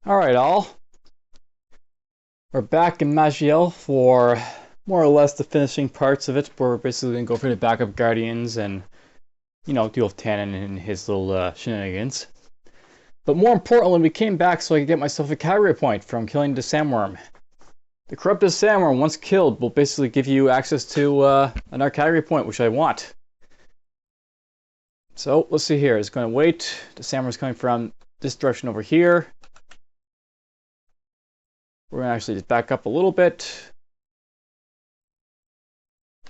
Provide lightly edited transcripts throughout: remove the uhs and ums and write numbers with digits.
Alright, all. We're back in Maj'Eyal for more or less the finishing parts of it. We're basically going to go for the backup Guardians and, deal with Tannen and his little shenanigans. But more importantly, we came back so I could get myself a category point from killing the sandworm. The corrupted sandworm, once killed, will basically give you access to another category point, which I want. So, let's see here. It's going to wait. The sandworm's coming from this direction over here. We're going to actually just back up a little bit.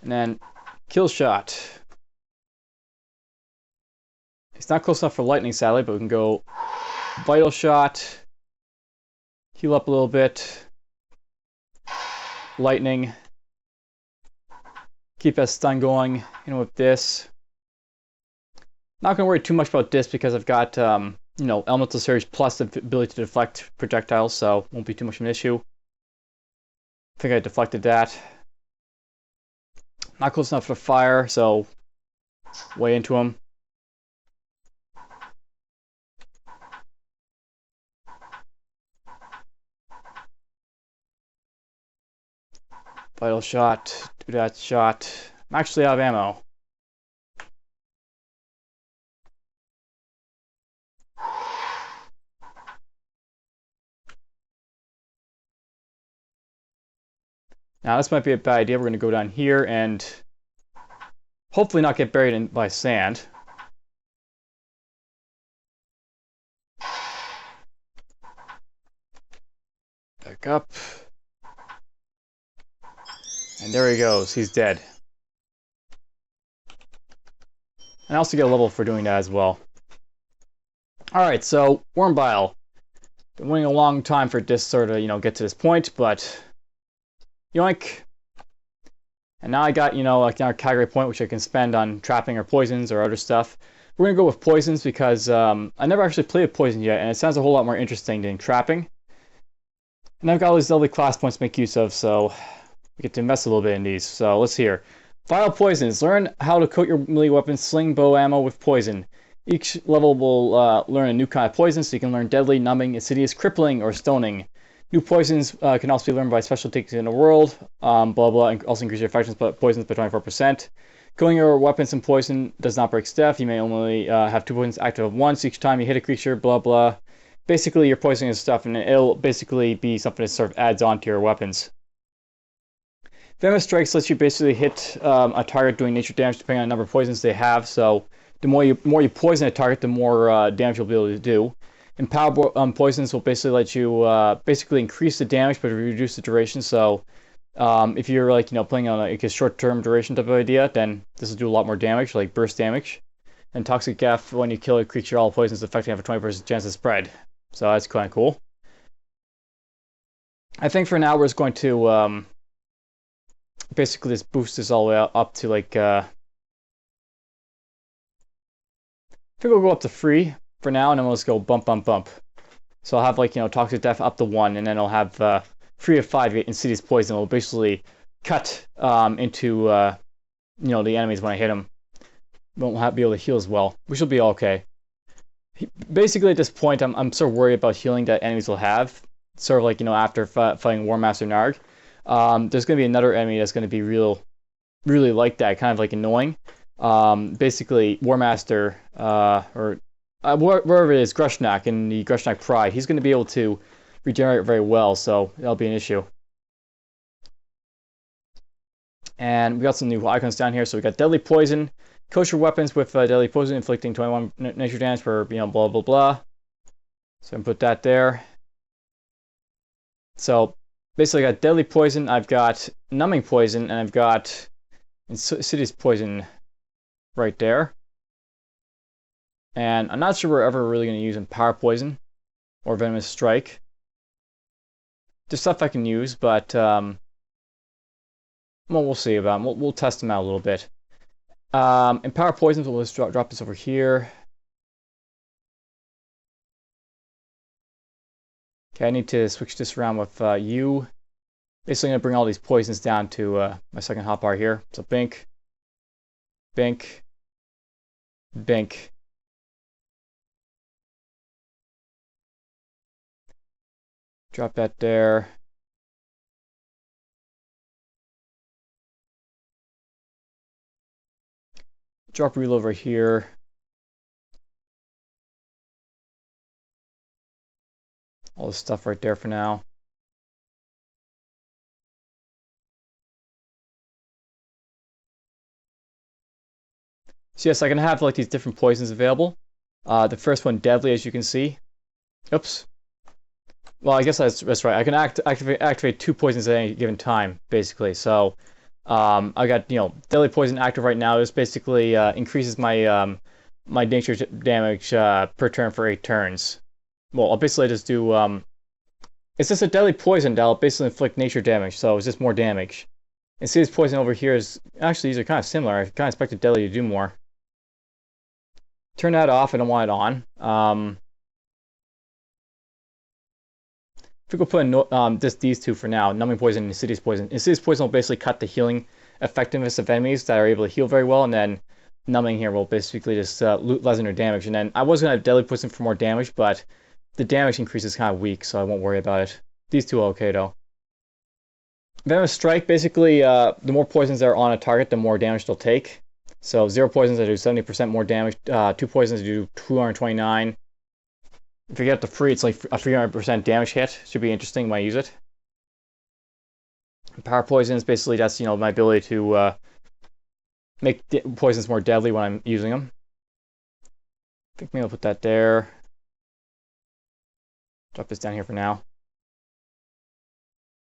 And then kill shot. It's not close enough for lightning, sadly, but we can go vital shot. Heal up a little bit. Lightning. Keep that stun going. With this. Not going to worry too much about this because I've got, Elemental Series plus the ability to deflect projectiles, so won't be too much of an issue. I think I deflected that. Not close enough for fire, so way into him. Vital shot, do that shot. I'm actually out of ammo. Now this might be a bad idea. We're going to go down here and hopefully not get buried by sand. Back up. And there he goes. He's dead. And I also get a level for doing that as well. Alright, so Worm Bile. Been waiting a long time for this sort of, get to this point, but yoink. And now I got, like our category point, which I can spend on trapping or poisons or other stuff. We're going to go with poisons because I never actually played poison yet, and it sounds a whole lot more interesting than trapping. And I've got all these lovely class points to make use of, so we get to invest a little bit in these. So let's hear. Vital poisons. Learn how to coat your melee weapons, sling, bow, ammo with poison. Each level will learn a new kind of poison, so you can learn deadly, numbing, insidious, crippling, or stoning. New poisons can also be learned by special techniques in the world, blah blah, and also increase your effectiveness but poisons by 24%. Coating your weapons in poison does not break stuff. You may only have 2 poisons active at once each time you hit a creature, blah blah. Basically, you're poisoning stuff, and it'll basically be something that sort of adds on to your weapons. Venomous Strikes lets you basically hit a target doing nature damage depending on the number of poisons they have, so the more you poison a target, the more damage you'll be able to do. And power poisons will basically let you basically increase the damage but reduce the duration. So if you're playing on a short-term duration type of idea, then this will do a lot more damage, like burst damage. And Toxic Gaff, when you kill a creature, all poisons affecting have a 20% chance to spread. So that's kind of cool. I think for now we're just going to basically just boost this all the way up to like I think we'll go up to 3 for now, and then we'll just go bump, bump, bump. So I'll have Toxic Death up to 1, and then I'll have 3 of 5 Insidious Poison. Will basically cut into the enemies when I hit them. Won't be able to heal as well, which will be okay. Basically at this point, I'm sort of worried about healing that enemies will have. Sort of like after fighting War Master Narg, there's going to be another enemy that's going to be really like that, kind of like annoying. Basically War Master or wherever it is, Grushnak in the Grushnak Pride, he's going to be able to regenerate very well, so that'll be an issue. And we got some new icons down here. So we got Deadly Poison. Coat your weapons with Deadly Poison, inflicting 21 nature damage for, blah, blah, blah. So I can put that there. So basically I got Deadly Poison, I've got Numbing Poison, and I've got Insidious Poison right there. And I'm not sure we're ever really going to use Power Poison or Venomous Strike. Just stuff I can use, but well, we'll see about them. We'll test them out a little bit. Power Poisons, we'll just drop this over here. Okay, I need to switch this around with you. Basically, I'm going to bring all these poisons down to my second hotbar here. So Bink, Bink, Bink. Drop that there. Drop reload over here. All this stuff right there for now. So yes, I can have like these different poisons available. The first one, deadly, as you can see. Oops. Well, I guess that's right. I can activate 2 poisons at any given time, basically. So I got deadly poison active right now. This basically increases my my nature damage per turn for 8 turns. Well, I'll basically just do it's just a deadly poison that'll basically inflict nature damage, so it's just more damage. And see, this poison over here is actually, these are kind of similar. I kind of expected deadly to do more. Turn that off. I don't want it on. If we go put in just these 2 for now, numbing poison and insidious poison. Insidious poison will basically cut the healing effectiveness of enemies that are able to heal very well, and then numbing here will basically just lessen their damage. And then I was going to have deadly poison for more damage, but the damage increase is kind of weak, so I won't worry about it. These 2 are okay though. Venomous Strike, basically, the more poisons that are on a target, the more damage they'll take. So 0 poisons, I do 70% more damage. 2 poisons, I do 229. If you get the free, it's like a 300% damage hit. Should be interesting when I use it. Power poisons, basically, that's my ability to make poisons more deadly when I'm using them. I think maybe I'll put that there. Drop this down here for now.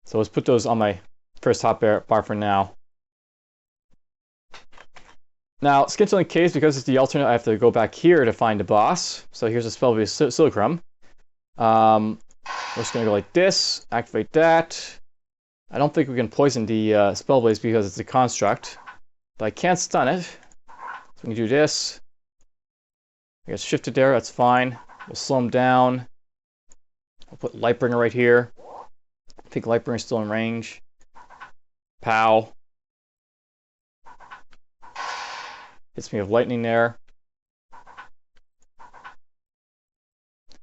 So let's put those on my first top bar for now. Now, Skinchling Caves, because it's the alternate, I have to go back here to find the boss. So here's a spell with Silicrum. We're just going to go like this, activate that. I don't think we can poison the Spellblaze because it's a construct. But I can't stun it. So we can do this. I guess shift it there, that's fine. We'll slow him down. I'll put Lightbringer right here. I think Lightbringer's still in range. Pow. Hits me with lightning there.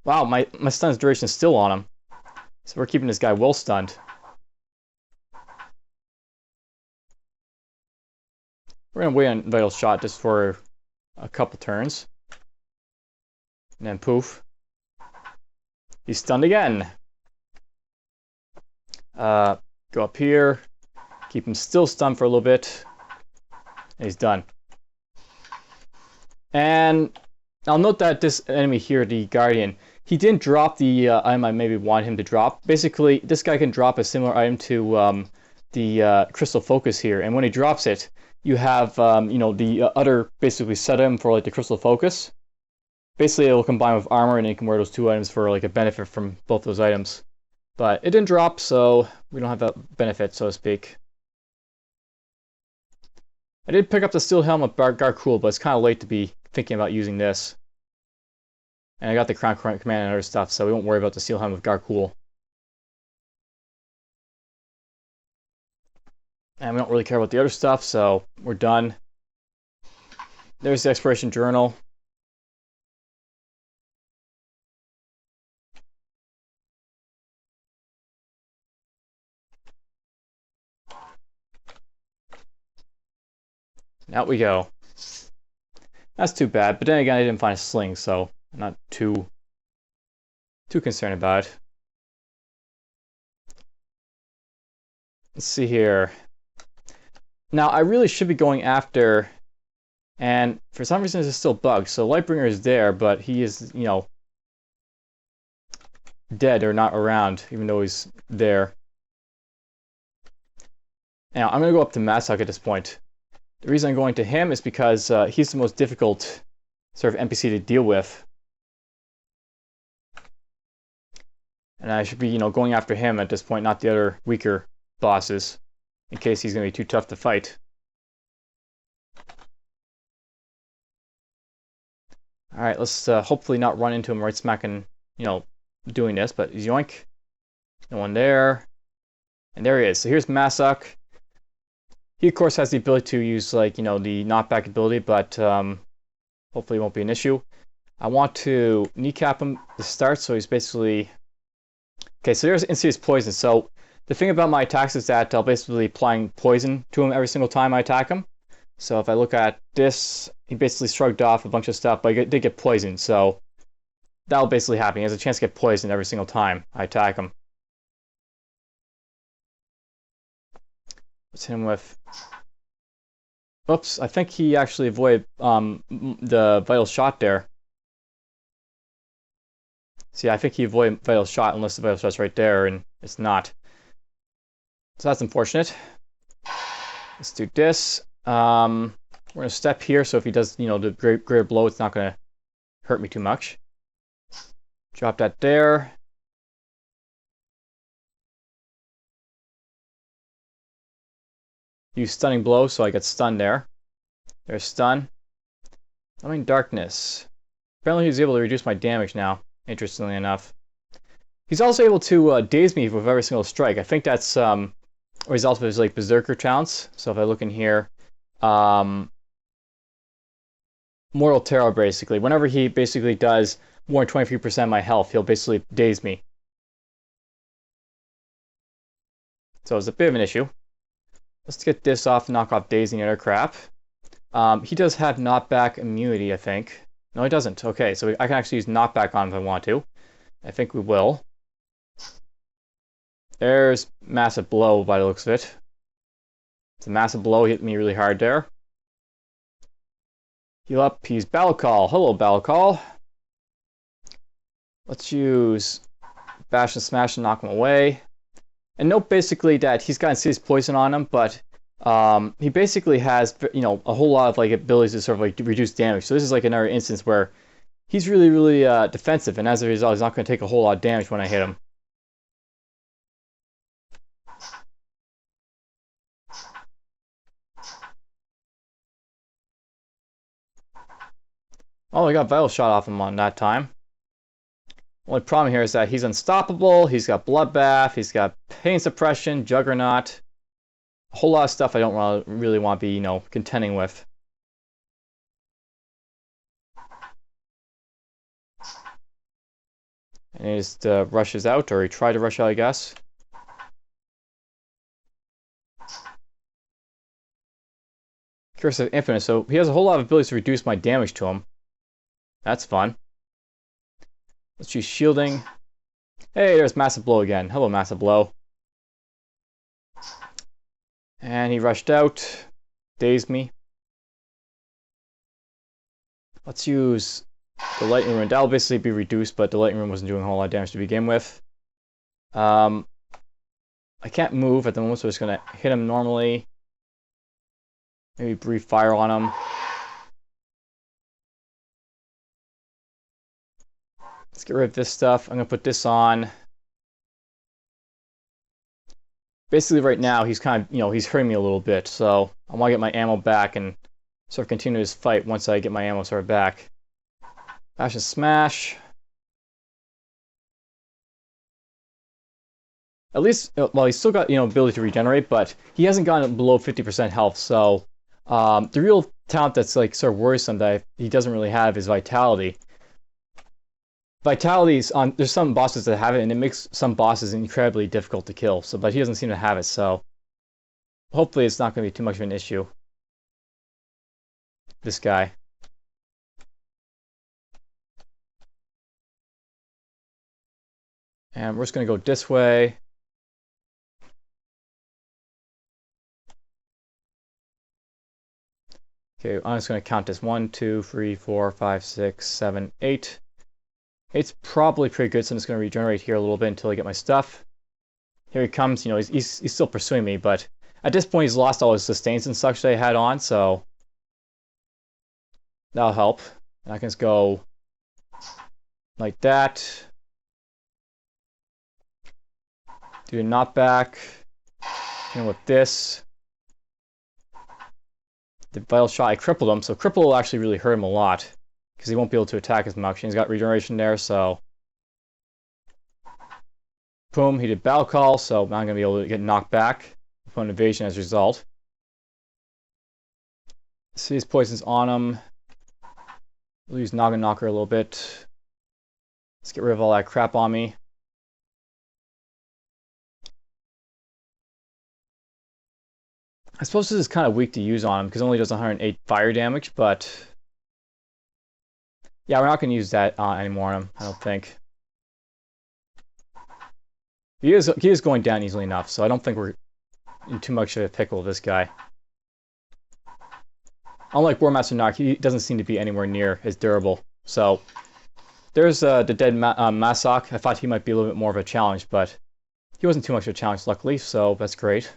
Wow, my stun's duration is still on him. So we're keeping this guy well stunned. We're going to wait on Vital Shot just for a couple turns. And then poof. He's stunned again. Go up here. Keep him still stunned for a little bit. And he's done. And I'll note that this enemy here, the Guardian, he didn't drop the item I maybe want him to drop. Basically, this guy can drop a similar item to the Crystal Focus here. And when he drops it, you have the other basically set item for like the Crystal Focus. Basically, it will combine with armor, and you can wear those 2 items for like a benefit from both those items. But it didn't drop, so we don't have that benefit, so to speak. I did pick up the Steel Helm of Garcool, but it's kind of late to be thinking about using this. And I got the Crown Command and other stuff, so we won't worry about the Steel Helm of Garcool. And we don't really care about the other stuff, so we're done. There's the Exploration Journal. Out we go. That's too bad, but then again, I didn't find a sling, so I'm not too concerned about it. Let's see here. Now, I really should be going after, and for some reason, it's still bugged. So Lightbringer is there, but he is, dead or not around, even though he's there. Now, I'm going to go up to Massock at this point. The reason I'm going to him is because he's the most difficult sort of NPC to deal with. And I should be, going after him at this point, not the other weaker bosses, in case he's going to be too tough to fight. Alright, let's hopefully not run into him right smack in, doing this, but yoink. No one there. And there he is. So here's Massock. He, of course, has the ability to use, the knockback ability, but hopefully it won't be an issue. I want to kneecap him to start, so he's basically Okay, so there's insidious poison. So the thing about my attacks is that I'll basically applying poison to him every single time I attack him. So if I look at this, he basically shrugged off a bunch of stuff, but he did get poisoned. So that'll basically happen. He has a chance to get poisoned every single time I attack him. Let's hit him with... Oops, I think he actually avoided the vital shot there. See, I think he avoided vital shot unless the vital shot's right there, and it's not. So that's unfortunate. Let's do this. We're gonna step here, so if he does, the greater blow, it's not gonna hurt me too much. Drop that there. Use stunning blow, so I get stunned there. There's stun. Numbing darkness. Apparently he's able to reduce my damage now, interestingly enough. He's also able to daze me with every single strike. I think that's a result of his like berserker talents. So if I look in here, Mortal Terror basically. Whenever he basically does more than 23% of my health, he'll basically daze me. So it's a bit of an issue. Let's get this off, knock off dazing and other crap. He does have knockback immunity, I think. No, he doesn't. Okay, so I can actually use knockback on him if I want to. I think we will. There's massive blow by the looks of it. It's a massive blow, hit me really hard there. Heal up, he's Battle Call. Hello, Battle Call. Let's use Bash and Smash and knock him away. And note basically that he's got insidious poison on him, but he basically has, a whole lot of like abilities to sort of like reduce damage. So this is like another instance where he's really, really defensive, and as a result, he's not going to take a whole lot of damage when I hit him. Oh, I got Vital Shot off him on that time. Only problem here is that he's unstoppable, he's got Bloodbath, he's got Pain Suppression, Juggernaut. A whole lot of stuff I don't really want to be, contending with. And he just rushes out, or he tried to rush out, I guess. Curse of Infinite, so he has a whole lot of abilities to reduce my damage to him. That's fun. Let's use shielding. Hey, there's Massive Blow again. Hello, Massive Blow. And he rushed out. Dazed me. Let's use the Lightning Rune. That'll basically be reduced, but the Lightning Rune wasn't doing a whole lot of damage to begin with. I can't move at the moment, so I'm just going to hit him normally. Maybe Brief Fire on him. Let's get rid of this stuff. I'm going to put this on. Basically right now he's kind of, he's hurting me a little bit, so I want to get my ammo back and sort of continue this fight once I get my ammo sort of back. Bash and Smash. At least, well, he's still got, ability to regenerate, but he hasn't gotten below 50% health, so the real talent that's like sort of worrisome that he doesn't really have is Vitality. Vitality's on. There's some bosses that have it, and it makes some bosses incredibly difficult to kill. So, but he doesn't seem to have it. So, hopefully, it's not going to be too much of an issue. This guy. And we're just going to go this way. Okay, I'm just going to count this 1, 2, 3, 4, 5, 6, 7, 8. It's probably pretty good, so I'm just going to regenerate here a little bit until I get my stuff. Here he comes. He's still pursuing me, but at this point he's lost all his sustains and such that I had on, so that'll help. And I can just go like that. Do a knockback. And with this, the Vital Shot, I crippled him, so cripple will actually really hurt him a lot, because he won't be able to attack as much. And he's got regeneration there, so boom, he did Battle Call, so now I'm going to be able to get knocked back upon evasion as a result. See his poison's on him. We'll use Noggin Knocker a little bit. Let's get rid of all that crap on me. I suppose this is kind of weak to use on him because it only does 108 fire damage, but yeah, we're not going to use that anymore on him, I don't think. He is going down easily enough, so I don't think we're in too much of a pickle with this guy. Unlike War Master Narc, he doesn't seem to be anywhere near as durable. So there's the dead Masok. I thought he might be a little bit more of a challenge, but he wasn't too much of a challenge, luckily, so that's great.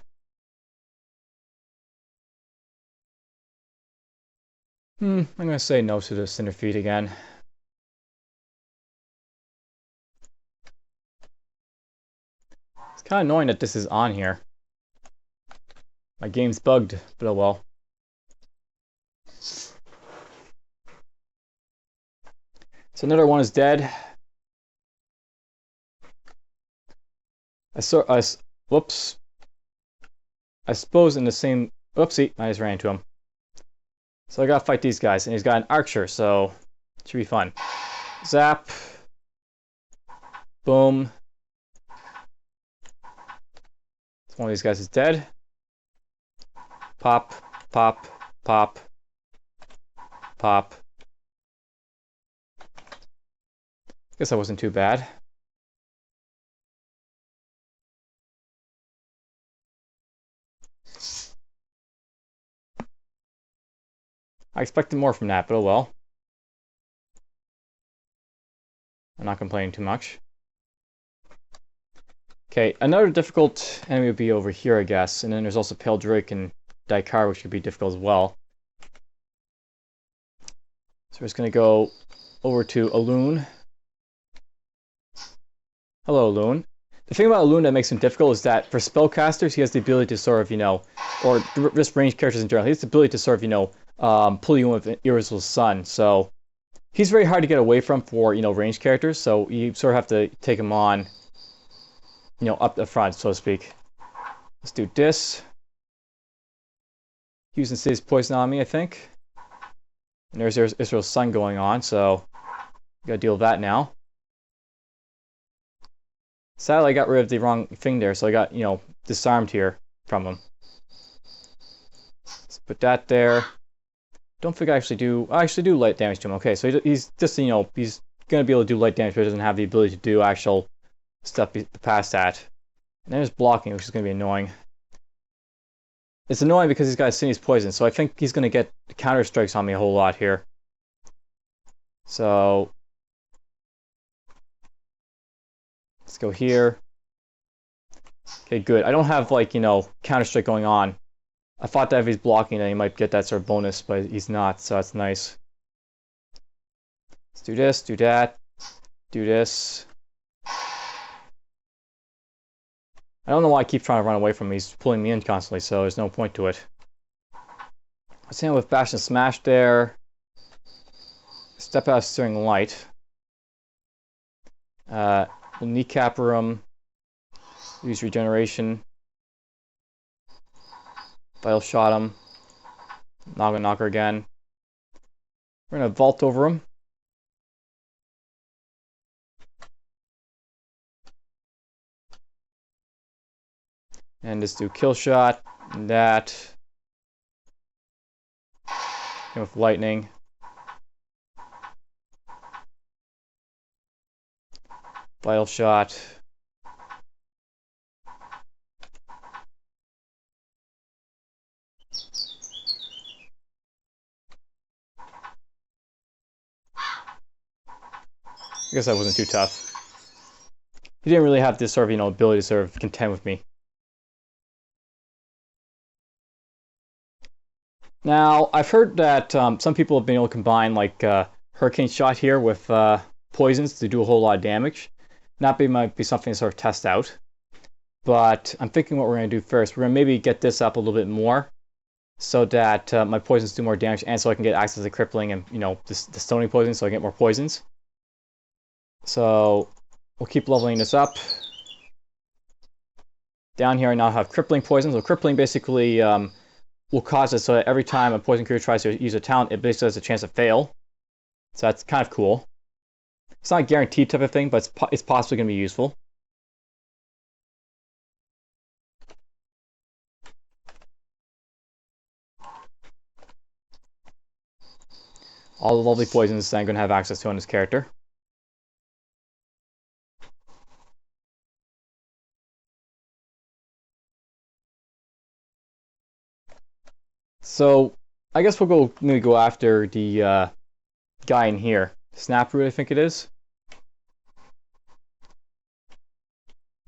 I'm going to say no to the Cinder Feet again. It's kind of annoying that this is on here. My game's bugged, but oh well. So another one is dead. Whoops. I suppose in the same... Whoopsie, I just ran into him. So I gotta fight these guys, and he's got an archer, so it should be fun. Zap. Boom. One of these guys is dead. Pop, pop, pop, pop. Guess that wasn't too bad. I expected more from that, but oh well. I'm not complaining too much. Okay, another difficult enemy would be over here, I guess. And then there's also Pale Drake and Daikar, which could be difficult as well. So we're just going to go over to Alun. Hello, Alun. The thing about Alun that makes him difficult is that for spellcasters, he has the ability to sort of, you know, or just ranged characters in general, he has the ability to sort of, you know, pull you in with Irritable Sun. So he's very hard to get away from for, you know, ranged characters. So you sort of have to take him on, you know, up the front, so to speak. Let's do this. Using City's poison on me, I think. And there's Israel's sun going on, so gotta deal with that now. Sadly, I got rid of the wrong thing there, so I got, you know, disarmed here from him. Let's put that there. Don't think I actually do light damage to him. Okay, so he's just, you know, he's gonna be able to do light damage, but he doesn't have the ability to do actual stuff past that. And there's blocking, which is gonna be annoying. It's annoying because he's got City's poison, so I think he's gonna get counter strikes on me a whole lot here. So let's go here. Okay, good. I don't have, like, you know, counter-strike going on. I thought that if he's blocking, then he might get that sort of bonus, but he's not, so that's nice. Let's do this, do that, do this. I don't know why I keep trying to run away from him. He's pulling me in constantly, so there's no point to it. Let's hit him with Bash and Smash there. Step out of Searing Light. We'll kneecap him. Use regeneration. Vital shot him. Knocker again. We're gonna vault over him. And just do kill shot. And that. And with lightning. Vital shot. I guess that wasn't too tough. He didn't really have this sort of, you know, ability to sort of contend with me. Now, I've heard that some people have been able to combine, like, Hurricane Shot here with poisons to do a whole lot of damage. That might be something to sort of test out. But I'm thinking what we're going to do first. We're going to maybe get this up a little bit more so that my poisons do more damage, and so I can get access to crippling and, you know, the stony poison, so I get more poisons. So we'll keep leveling this up. Down here I now have crippling poison. So crippling basically will cause it so that every time a poison creature tries to use a talent, it basically has a chance to fail. So that's kind of cool. It's not a guaranteed type of thing, but it's possibly going to be useful. All the lovely poisons that I'm going to have access to on this character. So, I guess we'll maybe go after the guy in here. Snaproot, I think it is.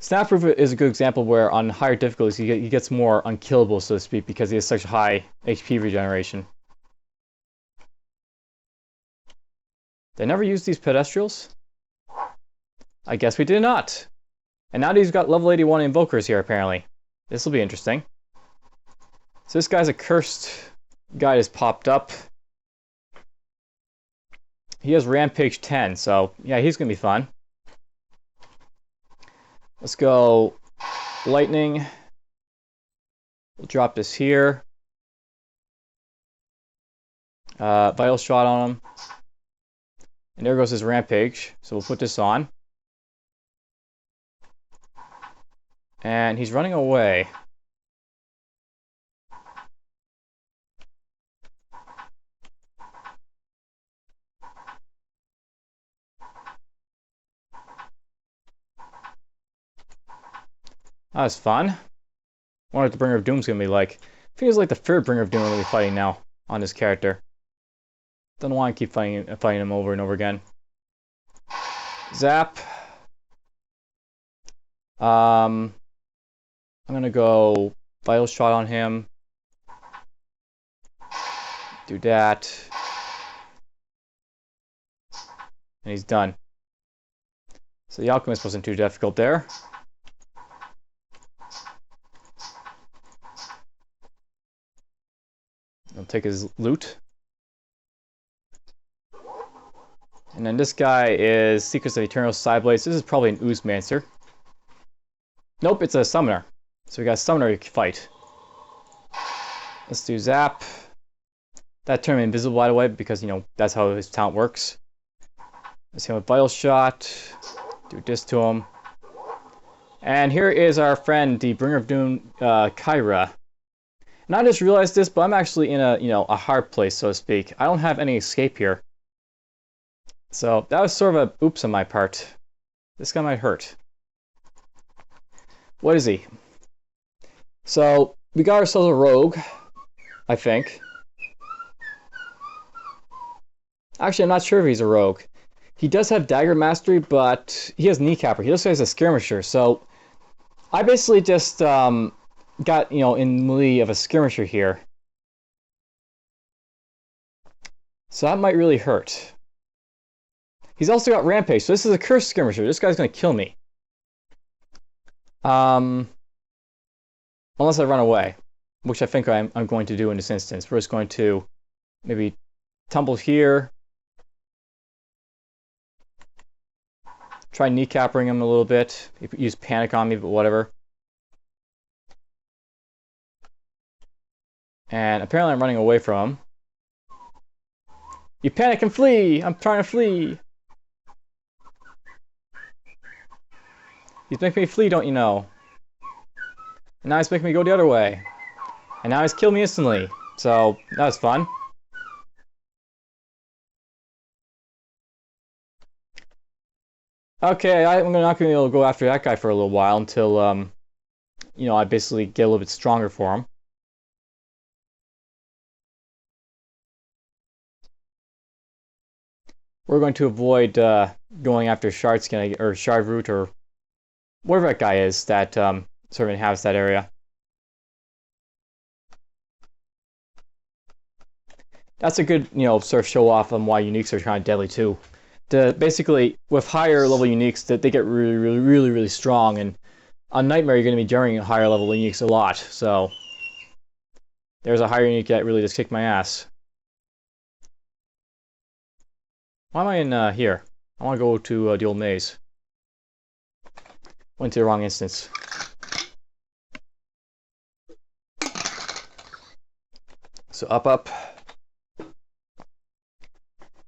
Snaproot is a good example where on higher difficulties he gets more unkillable, so to speak, because he has such high HP regeneration. They never used these pedestrials? I guess we did not. And now he's got level 81 invokers here, apparently. This will be interesting. So this guy's a cursed guy that's popped up. He has Rampage 10, so yeah, he's going to be fun. Let's go Lightning. We'll drop this here. Vital Shot on him. And there goes his Rampage. So we'll put this on. And he's running away. That was fun. I wonder what the Bringer of Doom's gonna be like. Feels like the third Bringer of Doom we're gonna be fighting now on this character. Don't want to keep fighting him over and over again. Zap. I'm gonna go Vital Shot on him. Do that. And he's done. So the Alchemist wasn't too difficult there. I'll take his loot. And then this guy is Secrets of Eternal Sideblaze. This is probably an Oozemancer. Nope, it's a Summoner. So we got a Summoner to fight. Let's do Zap. That turned him invisible, by the way, because, you know, that's how his talent works. Let's hit him with Vital Shot. Do this to him. And here is our friend, the Bringer of Doom, Kyra. And I just realized this, but I'm actually in a hard place, so to speak. I don't have any escape here. So that was sort of a oops on my part. This guy might hurt. What is he? So we got ourselves a rogue, I think. Actually, I'm not sure if he's a rogue. He does have dagger mastery, but he has kneecapper. He also has a skirmisher. So I basically just got, in melee of a skirmisher here. So that might really hurt. He's also got rampage, so this is a cursed skirmisher. This guy's gonna kill me. Unless I run away, which I think I'm going to do in this instance. We're just going to maybe tumble here. Try kneecapping him a little bit. Use panic on me, but whatever. And apparently I'm running away from him. You panic and flee! I'm trying to flee! He's making me flee, don't you know? And now he's making me go the other way. And now he's killed me instantly. So, that was fun. Okay, I'm not going to be able to go after that guy for a little while until, I basically get a little bit stronger for him. We're going to avoid going after Shardskin, or Shardroot, or whatever that guy is that sort of inhabits that area. That's a good, sort of show off on why uniques are kind of deadly too. Basically, with higher level uniques, that they get really, really, really, really strong, and on Nightmare you're going to be generating higher level uniques a lot. So there's a higher unique that really just kicked my ass. Why am I in here? I want to go to the old maze. Went to the wrong instance. So up.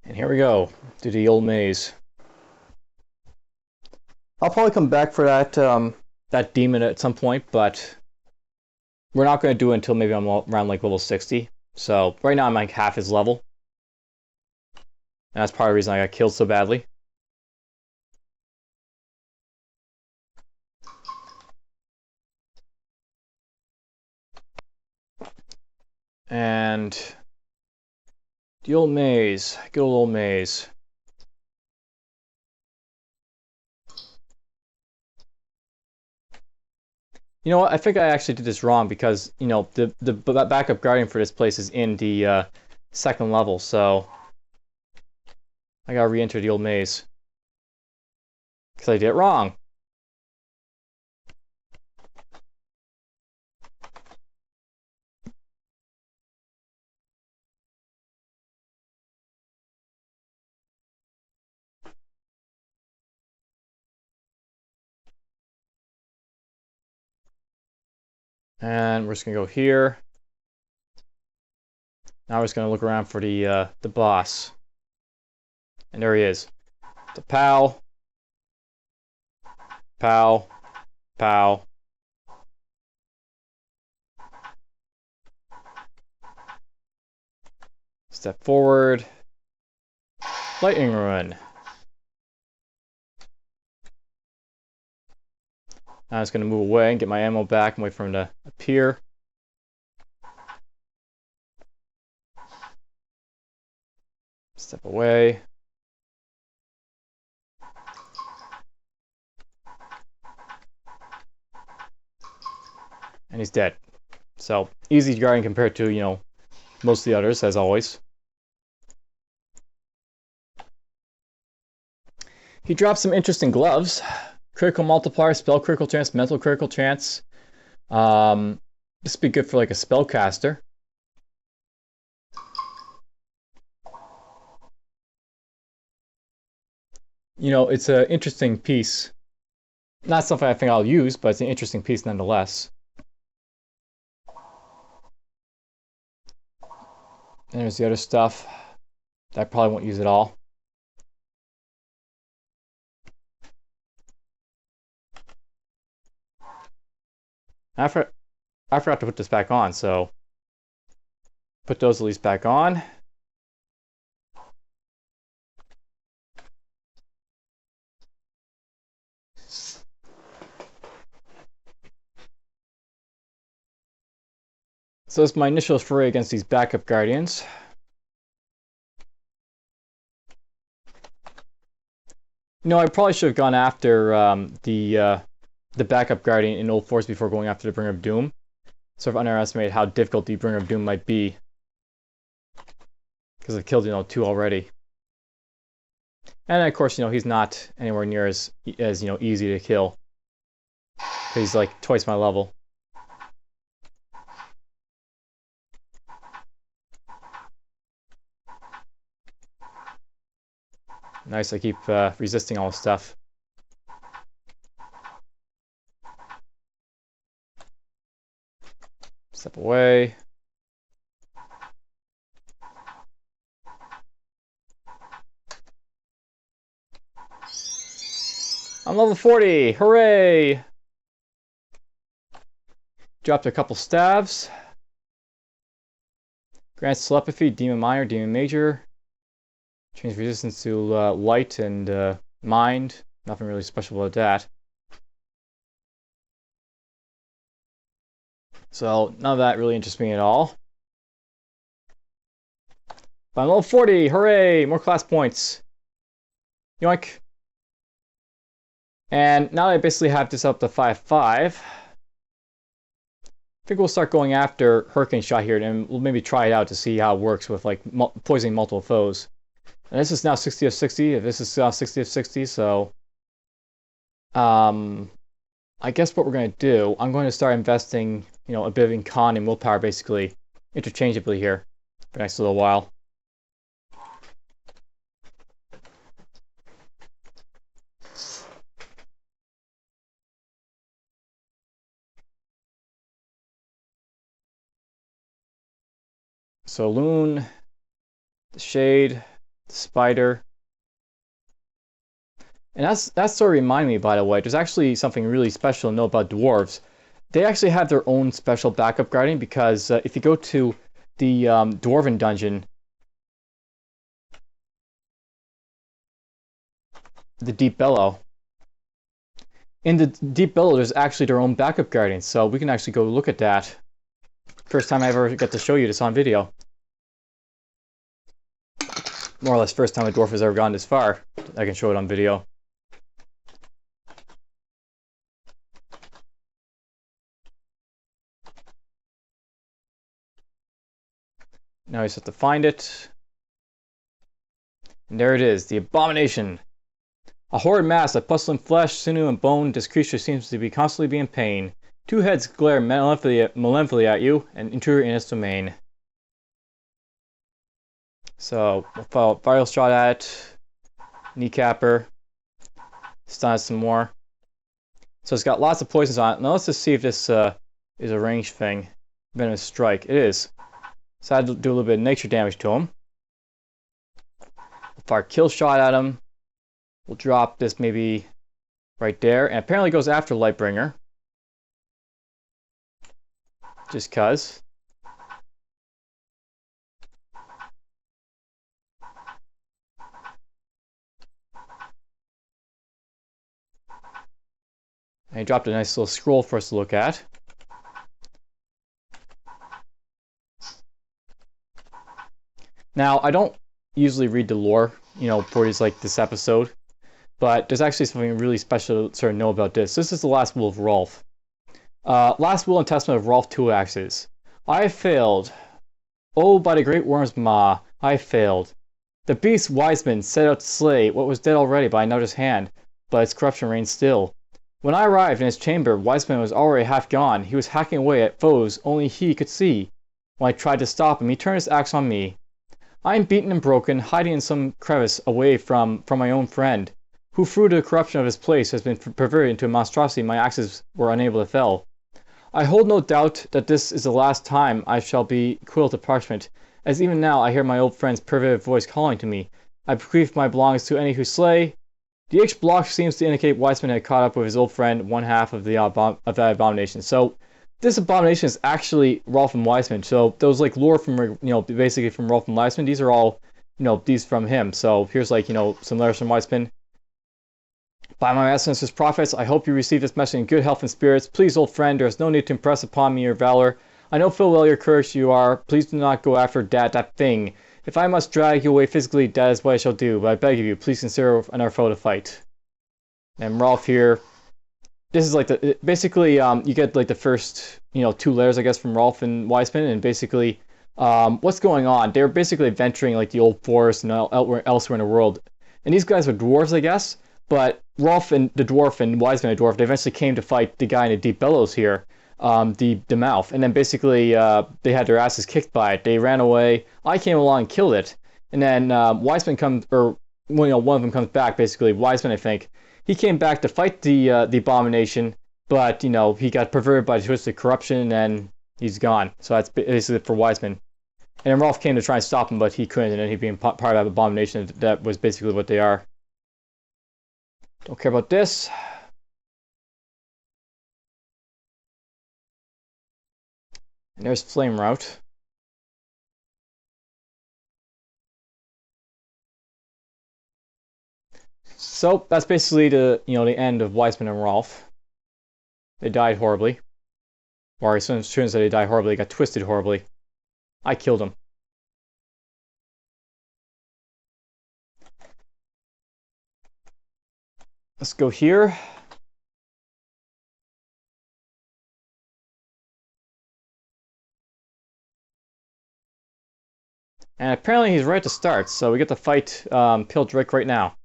And here we go, to the old maze. I'll probably come back for that demon at some point, but we're not going to do it until maybe I'm around like level 60. So right now I'm like half his level. And that's part of the reason I got killed so badly. And the old maze. Good old maze. You know what? I think I actually did this wrong because, you know, the backup guardian for this place is in the second level, so I gotta re-enter the old maze. Because I did it wrong. And we're just gonna go here. Now we're just gonna look around for the boss. And there he is. The pow. Pow. Pow. Step forward. Lightning run. Now I'm just going to move away and get my ammo back and wait for him to appear. Step away. And he's dead. So, easy guarding compared to, you know, most of the others, as always. He drops some interesting gloves. Critical multiplier, spell critical chance, mental critical chance. This would be good for like a spellcaster. You know, it's an interesting piece. Not something I think I'll use, but it's an interesting piece nonetheless. And there's the other stuff that I probably won't use at all. I forgot to put this back on, so put those at least back on. So it's my initial foray against these backup guardians. You know, I probably should have gone after the backup guardian in Old Force before going after the Bringer of Doom. Sort of underestimated how difficult the Bringer of Doom might be. Because I killed, you know, 2 already. And of course, you know, he's not anywhere near as you know, easy to kill. He's like twice my level. Nice, I keep resisting all this stuff. Step away. I'm level 40! Hooray! Dropped a couple stabs. Grants telepathy, demon minor, demon major. Change resistance to light and mind. Nothing really special about that. So none of that really interests me at all. But I'm level 40! Hooray! More class points. Yoink. And now that I basically have this up to 5-5, I think we'll start going after Hurricane Shot here, and we'll maybe try it out to see how it works with like poisoning multiple foes. And this is now 60 of 60. If this is 60 of 60, so I guess what we're going to do, I'm going to start investing, you know, a bit in con and willpower basically interchangeably here for the next little while. So Loon, the Shade, the Spider. And that's sort of reminded me, by the way, there's actually something really special to know about dwarves. They actually have their own special backup guardian because if you go to the Dwarven dungeon, the Deep Bellow. In the Deep Bellow, there's actually their own backup guardians, so we can actually go look at that. First time I ever get to show you this on video. More or less first time a dwarf has ever gone this far. I can show it on video. Now I just have to find it. And there it is, the Abomination. A horrid mass of pustling flesh, sinew, and bone, this creature seems to be constantly be in pain. Two heads glare malevolently at you, and intruder in its domain. So, we'll follow viral shot at, kneecapper, stun it some more. So it's got lots of poisons on it. Now let's just see if this is a ranged thing. Venomous strike. It is. So I had to do a little bit of nature damage to him. We'll fire kill shot at him. We'll drop this maybe right there. And apparently goes after Lightbringer. Just cuz. And he dropped a nice little scroll for us to look at. Now, I don't usually read the lore, for these, like this episode, but there's actually something really special to sort of know about this. This is the last will of Rolf. Last will and testament of Rolf Two Axes. I failed. Oh, by the great worm's maw, I failed. The beast Wiseman set out to slay what was dead already by another's hand, but its corruption reigned still. When I arrived in his chamber, Wiseman was already half gone. He was hacking away at foes only he could see. When I tried to stop him, he turned his axe on me. I am beaten and broken, hiding in some crevice away from my own friend, who through the corruption of his place has been perverted into a monstrosity my axes were unable to fell. I hold no doubt that this is the last time I shall be quill to parchment, as even now I hear my old friend's perverted voice calling to me. I bequeath my belongings to any who slay. The H block seems to indicate Weissman had caught up with his old friend, one half of that abomination. So this abomination is actually Rolf and Weissman. So those like lore from basically from Rolf and Weissman, these are all these from him. So here's like some letters from Weissman. By my ancestors' prophets, I hope you receive this message in good health and spirits. Please, old friend, there is no need to impress upon me your valor. I know full well your courage you are. Please do not go after that thing. If I must drag you away physically, that is what I shall do. But I beg of you, please consider another foe to fight. And Rolf here. This is like basically you get like the first two layers I guess from Rolf and Weissman, and basically what's going on. They're basically adventuring like the old forest and elsewhere in the world. And these guys are dwarves, I guess. But Rolf and the dwarf and Weissman the dwarf, they eventually came to fight the guy in the Deep Bellows here, the mouth. And then basically they had their asses kicked by it. They ran away. I came along and killed it. And then Weissman comes, or one of them comes back. Basically, Weissman, I think, he came back to fight the abomination, but he got perverted by the twisted corruption, and he's gone. So that's basically for Weissman. And then Rolf came to try and stop him, but he couldn't. And then he became part of that abomination. That was basically what they are. Don't care about this. And there's Flame Route. So that's basically the the end of Weissman and Rolf. They died horribly. Or I shouldn't say they died horribly, they got twisted horribly. I killed them. Let's go here. And apparently he's right to start, so we get to fight Pildrake right now.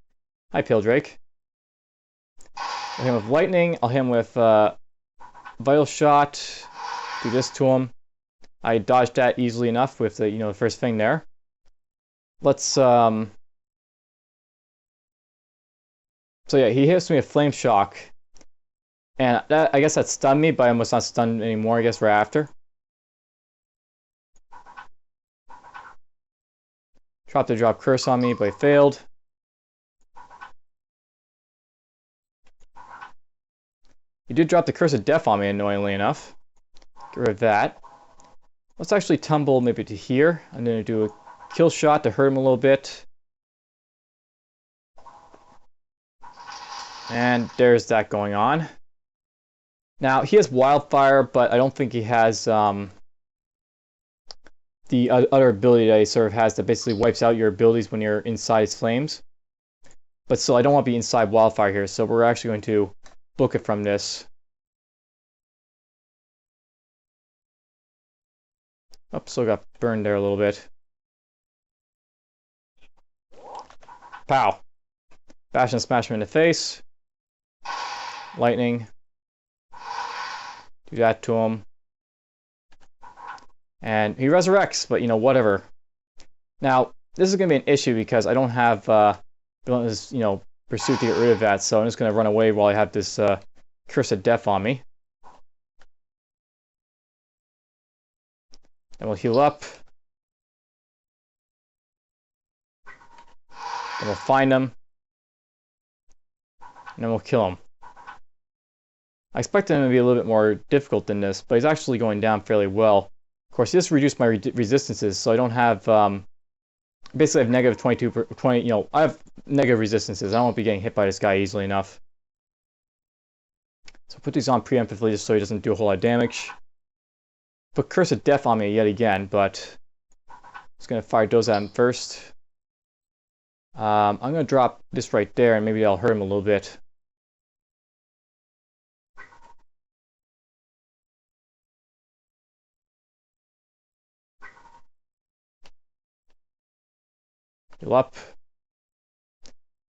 Hi, Pildrake. I'll hit him with lightning. I'll hit him with vital shot. Do this to him. I dodged that easily enough with the the first thing there. Let's So yeah, he hits me with flame shock, and I guess that stunned me, but I almost not stunned anymore. I guess right after. Tried to drop curse on me, but I failed. He did drop the curse of death on me, annoyingly enough. Get rid of that. Let's actually tumble maybe to here. I'm going to do a kill shot to hurt him a little bit. And there's that going on. Now, he has Wildfire, but I don't think he has the other ability that he sort of has that basically wipes out your abilities when you're inside his flames. But still, I don't want to be inside Wildfire here, so we're actually going to book it from this. Oh, still got burned there a little bit. Pow! Bash and smash him in the face. Lightning. Do that to him. And he resurrects, but you know, whatever. Now, this is going to be an issue because I don't have this, you know, pursuit to get rid of that, so I'm just going to run away while I have this Curse of Death on me. Then we'll heal up. Then we'll find him. And then we'll kill him. I expected him to be a little bit more difficult than this, but he's actually going down fairly well. Of course, he just reduced my resistances, so I don't have... basically, I have negative 20, you know, I have negative resistances. I won't be getting hit by this guy easily enough. So put these on preemptively just so he doesn't do a whole lot of damage. Put Curse of Death on me yet again, but I'm just going to fire those at him first. I'm going to drop this right there, and maybe I'll hurt him a little bit. Heal up.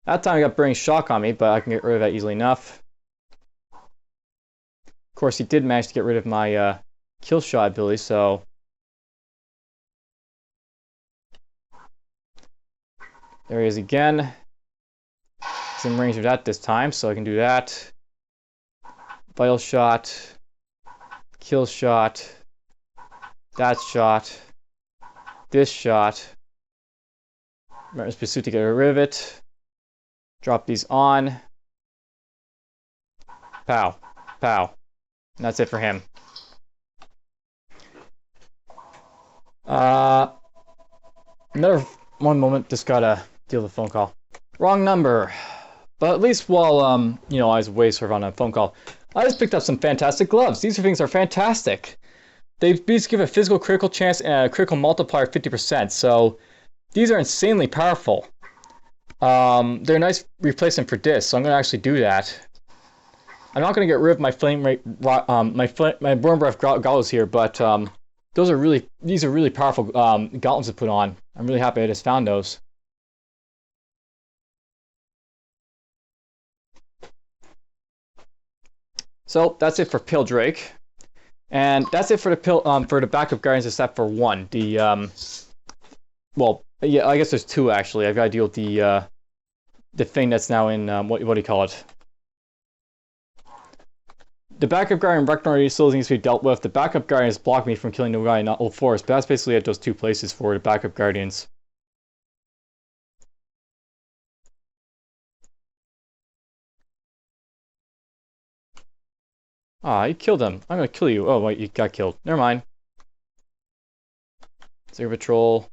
That time I got Burning Shock on me, but I can get rid of that easily enough. Of course, he did manage to get rid of my kill shot ability, so... There he is again. He's in range of that this time, so I can do that. Vital shot. Kill shot. That shot. This shot. Martin's Pursuit to get rid of it. Drop these on. Pow. Pow. And that's it for him. Another one moment, just gotta deal with a phone call. Wrong number. But at least while, you know, I was away sort of on a phone call, I just picked up some fantastic gloves. These things are fantastic. They basically give a physical critical chance and a critical multiplier of 50%, so these are insanely powerful. They're a nice replacement for this, so I'm going to actually do that. I'm not going to get rid of my flame rate, my burn breath gauntlets here, but these are really powerful gauntlets to put on. I'm really happy I just found those. So that's it for Pale Drake, and that's it for the backup guardians except for one. Well, yeah, I guess there's two actually. I've got to deal with the thing that's now in what do you call it? The backup guardian Reknor still needs to be dealt with. The backup guardian has blocked me from killing the guy in Old Forest, but that's basically at those two places for the backup guardians. Ah, you killed him. I'm gonna kill you. Oh, wait, you got killed. Never mind. Zero Patrol.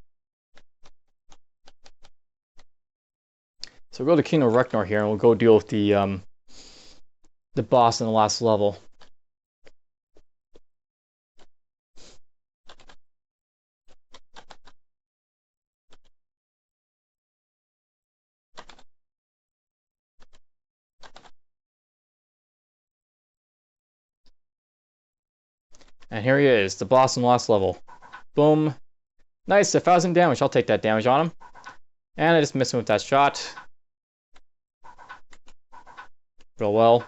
So we'll go to Kingdom of Reknor here, and we'll go deal with the boss in the last level. And here he is, the boss in the last level. Boom. Nice, 1,000 damage. I'll take that damage on him. And I just missed him with that shot. Real well.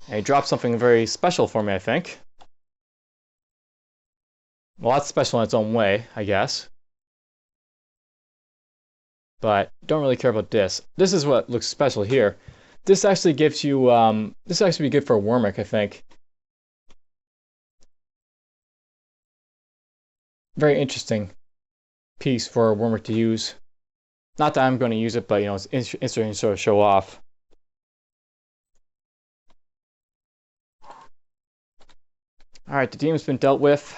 And he dropped something very special for me, I think. Well, that's special in its own way, I guess. But don't really care about this. This is what looks special here. This actually gives you, this actually be good for a Wormic, I think. Very interesting piece for a Wormic to use. Not that I'm going to use it, but you know, it's interesting to sort of show off. Alright, the demon's been dealt with.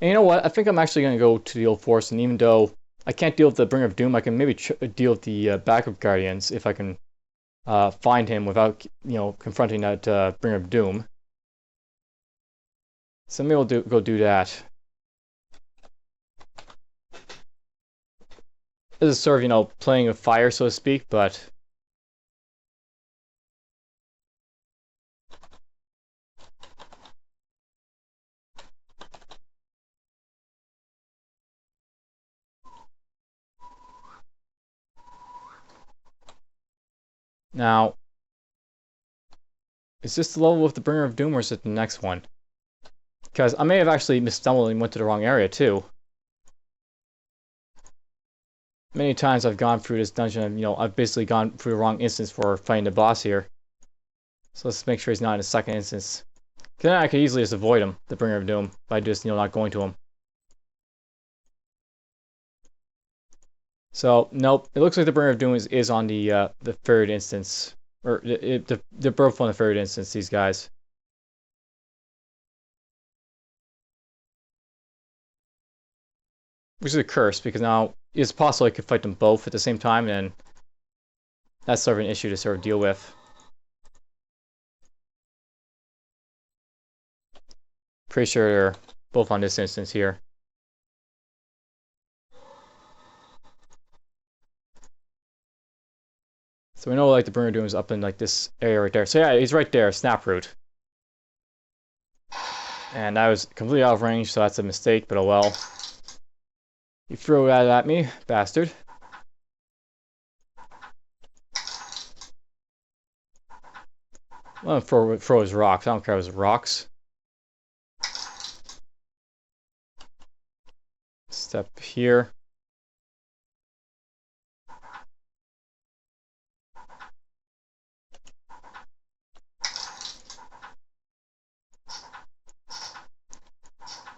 And you know what? I think I'm actually going to go to the old forest, and even though I can't deal with the Bringer of Doom, I can maybe deal with the backup guardians if I can find him without, confronting that Bringer of Doom. So maybe we'll go do that. This is sort of, playing with fire, so to speak, but... Now, is this the level with the Bringer of Doom, or is it the next one? Because I may have actually misstumbled and went to the wrong area, too. Many times I've gone through this dungeon, and, I've basically gone through the wrong instance for fighting the boss here. So let's make sure he's not in the second instance. Because then I could easily just avoid him, the Bringer of Doom, by just, not going to him. So, nope. It looks like the Bringer of Doom is on the third instance. Or, they're both on the third instance, these guys. Which is a curse, because now it's possible I could fight them both at the same time, and that's sort of an issue to sort of deal with. Pretty sure they're both on this instance here. So we know like the Bringer of Doom is up in like this area right there. So yeah, he's right there, Snaproot. And I was completely out of range, so that's a mistake, but oh well. You threw that at me, bastard. Well, throw his rocks. I don't care if it's rocks. Step here.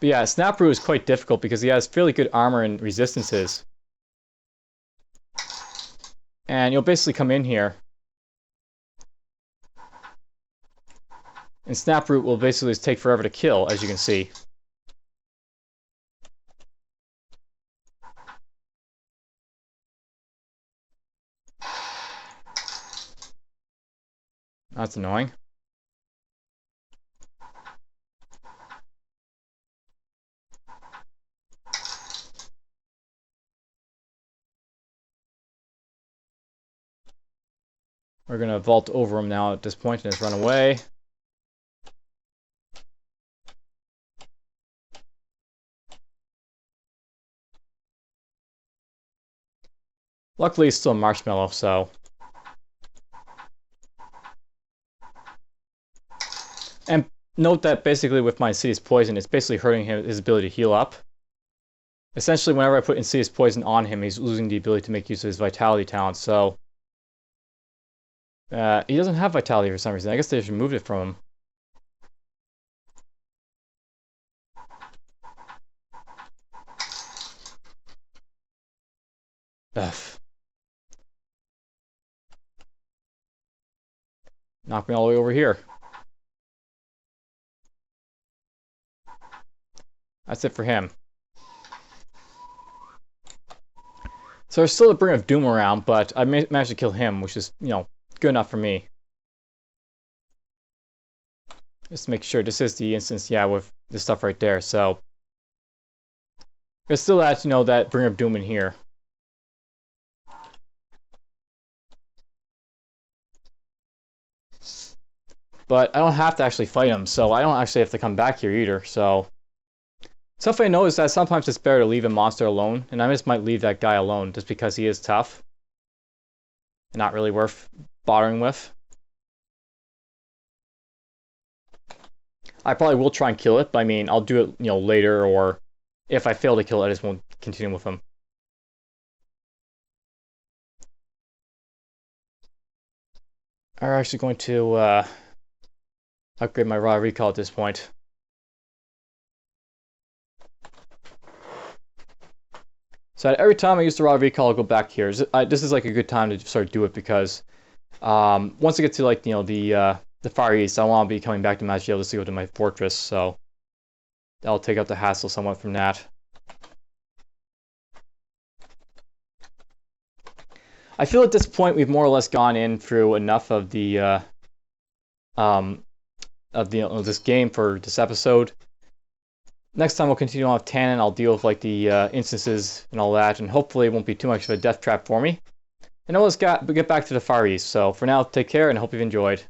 But yeah, Snaproot is quite difficult because he has fairly good armor and resistances. And you'll basically come in here. And Snaproot will basically just take forever to kill, as you can see. That's annoying. We're going to vault over him now at this point and just run away. Luckily, he's still a marshmallow, so... And note that basically with my Insidious Poison, it's basically hurting his ability to heal up. Essentially, whenever I put Insidious Poison on him, he's losing the ability to make use of his Vitality talent, so... he doesn't have Vitality for some reason. I guess they just removed it from him. Ugh. Knock me all the way over here. That's it for him. So there's still a Bringer of Doom around, but I managed to kill him, which is, good enough for me. Just to make sure this is the instance, yeah, with this stuff right there, so... There's still that, that Bringer of Doom in here. But I don't have to actually fight him, so I don't actually have to come back here either, so... Something I know is that sometimes it's better to leave a monster alone, and I just might leave that guy alone just because he is tough. And not really worth bothering with. I probably will try and kill it, but I mean, I'll do it, later, or if I fail to kill it, I just won't continue with him. I'm actually going to upgrade my raw recall at this point. So every time I use the raw recall, I'll go back here. This is like a good time to sort of do it because Once I get to like the Far East, I want to be coming back to Maj'Eyal just to go to my fortress. So that'll take up the hassle somewhat from that. I feel at this point we've more or less gone in through enough of the this game for this episode. Next time we'll continue on with Tannen. I'll deal with like the instances and all that, and hopefully it won't be too much of a death trap for me. And now let's get back to the Far East. So for now, take care and I hope you've enjoyed.